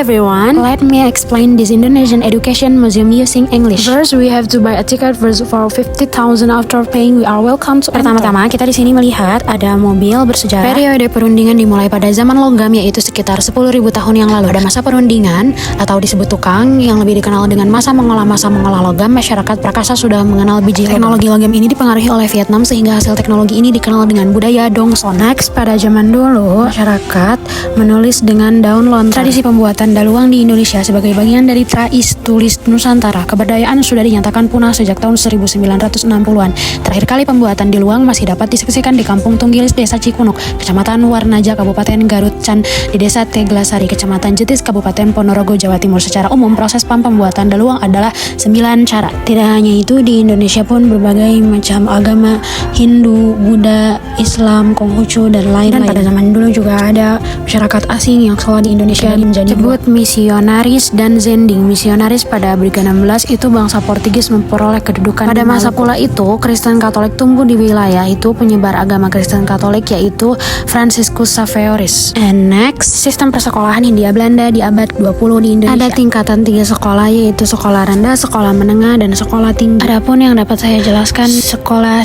everyone, let me explain this Indonesian Education Museum using English. First, we have to buy a ticket for 50,000. After paying, we are welcome to enter. Pertama-tama, kita di sini melihat ada mobil bersejarah. Periode perundingan dimulai pada zaman logam, yaitu sekitar 10.000 tahun yang lalu. Pada masa perundingan atau disebut tukang yang lebih dikenal dengan masa mengolah logam, masyarakat Prakasa sudah mengenal biji teknologi logam ini dipengaruhi oleh Vietnam sehingga hasil teknologi ini dikenal dengan budaya Dongson. Next, pada zaman dulu, masyarakat menulis dengan daun lontar. Tradisi pembuatan daluang di Indonesia sebagai bagian dari Trais Tulis Nusantara. Kebudayaan sudah dinyatakan punah sejak tahun 1960-an. Terakhir kali pembuatan daluang masih dapat disaksikan di Kampung Tunggilis, Desa Cikunuk, Kecamatan Warnaja, Kabupaten Garut Can, di Desa Teglasari, Kecamatan Jetis, Kabupaten Ponorogo, Jawa Timur. Secara umum, proses pembuatan daluang adalah 9 cara. Tidak hanya itu, di Indonesia pun berbagai macam agama, Hindu, Buddha, Islam, Konghucu, dan lain-lain. Dan pada zaman dulu juga ada masyarakat asing yang sekolah di Indonesia menjadi misionaris dan Zending. Misionaris pada abad ke-16 itu bangsa Portugis memperoleh kedudukan. Pada masa pula itu, Kristen Katolik tumbuh di wilayah itu. Penyebar agama Kristen Katolik yaitu Franciscus Xaverius. And next, sistem persekolahan Hindia Belanda di abad 20 di Indonesia. Ada tingkatan 3 sekolah, yaitu sekolah rendah, sekolah menengah, dan sekolah tinggi. Adapun yang dapat saya jelaskan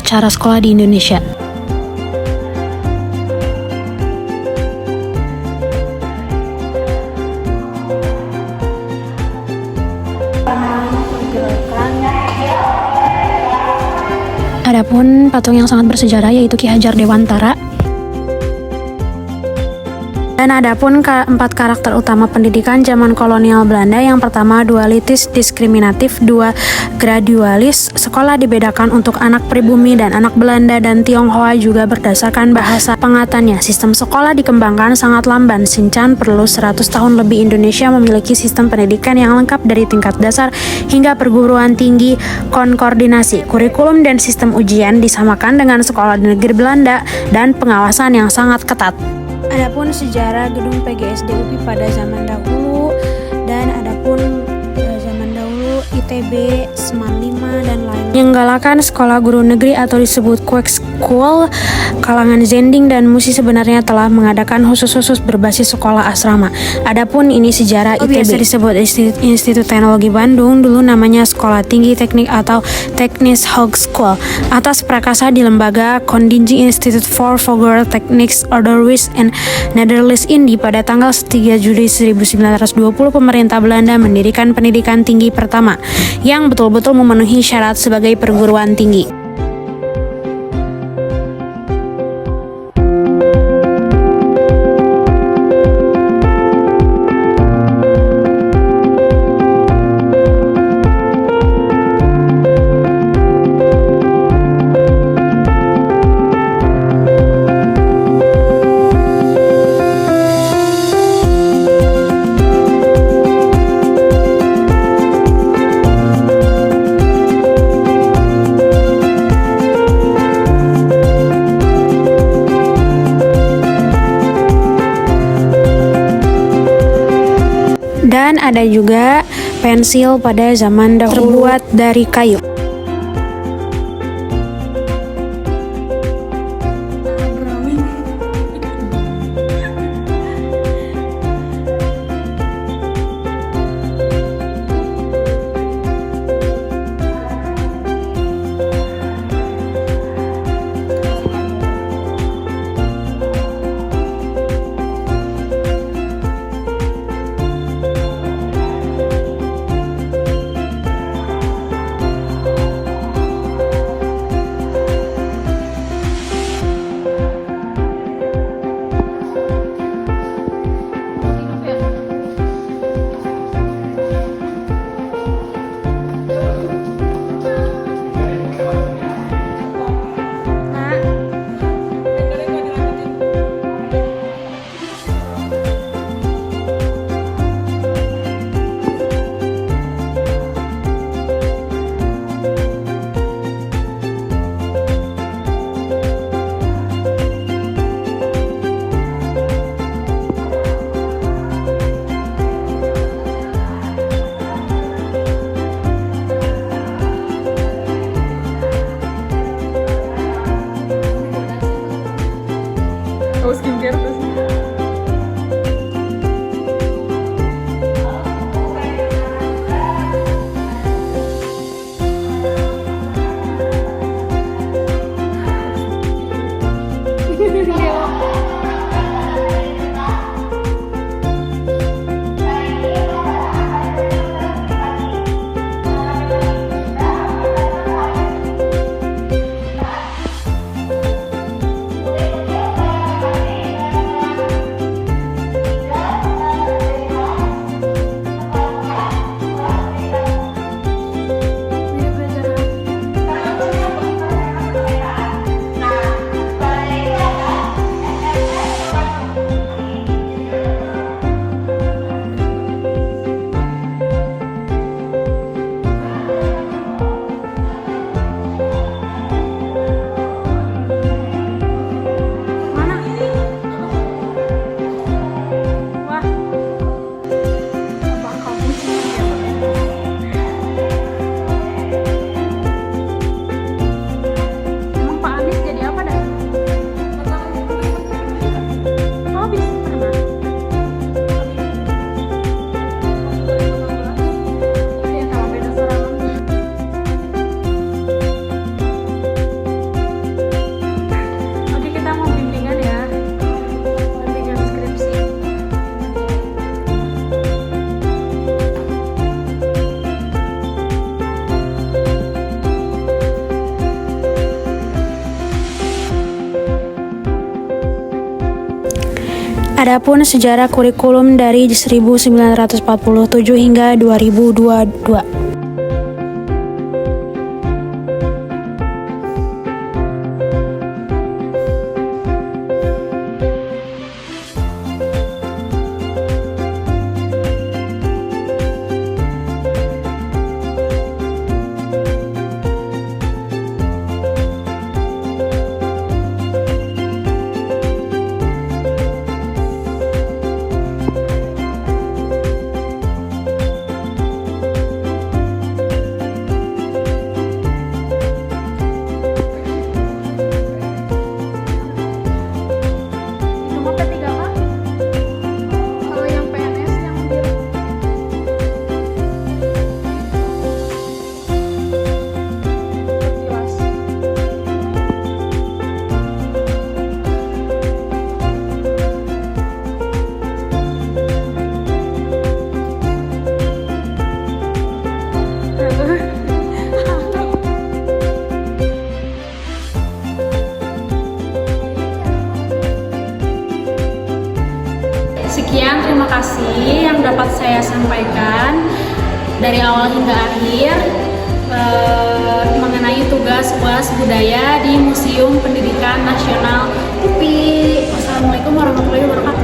cara sekolah di Indonesia. Adapun patung yang sangat bersejarah yaitu Ki Hajar Dewantara. Dan adapun keempat karakter utama pendidikan zaman kolonial Belanda, yang pertama dualitis diskriminatif, 2 gradualis. Sekolah dibedakan untuk anak pribumi dan anak Belanda dan Tionghoa juga berdasarkan bahasa pengatannya. Sistem sekolah dikembangkan sangat lamban. Sincan perlu 100 tahun lebih. Indonesia memiliki sistem pendidikan yang lengkap dari tingkat dasar hingga perguruan tinggi. Koordinasi kurikulum dan sistem ujian disamakan dengan sekolah di negeri Belanda dan pengawasan yang sangat ketat. Adapun sejarah gedung PGSD UPI pada zaman dahulu, dan adapun zaman dahulu ITB, Seman 5, dan lain-lain. Menyenggalakan sekolah guru negeri atau disebut Quake School. Kalangan Zending dan Musi sebenarnya telah mengadakan khusus berbasis sekolah asrama. Adapun ini sejarah ITB. Biasa disebut Institut Teknologi Bandung, dulu namanya Sekolah Tinggi Teknik atau Teknis Hogeschool. Atas prakasa di lembaga Kondinji Institute for Further Technics Onderwijs and Nederlands Indi pada tanggal 3 Juli 1920 pemerintah Belanda mendirikan pendidikan tinggi pertama yang betul-betul memenuhi syarat sebagai perguruan tinggi. Dan ada juga pensil pada zaman dahulu terbuat dari kayu. Adapun sejarah kurikulum dari 1947 hingga 2022. Sekian, terima kasih yang dapat saya sampaikan dari awal hingga akhir mengenai tugas UAS Budaya di Museum Pendidikan Nasional UPI. Wassalamualaikum warahmatullahi wabarakatuh.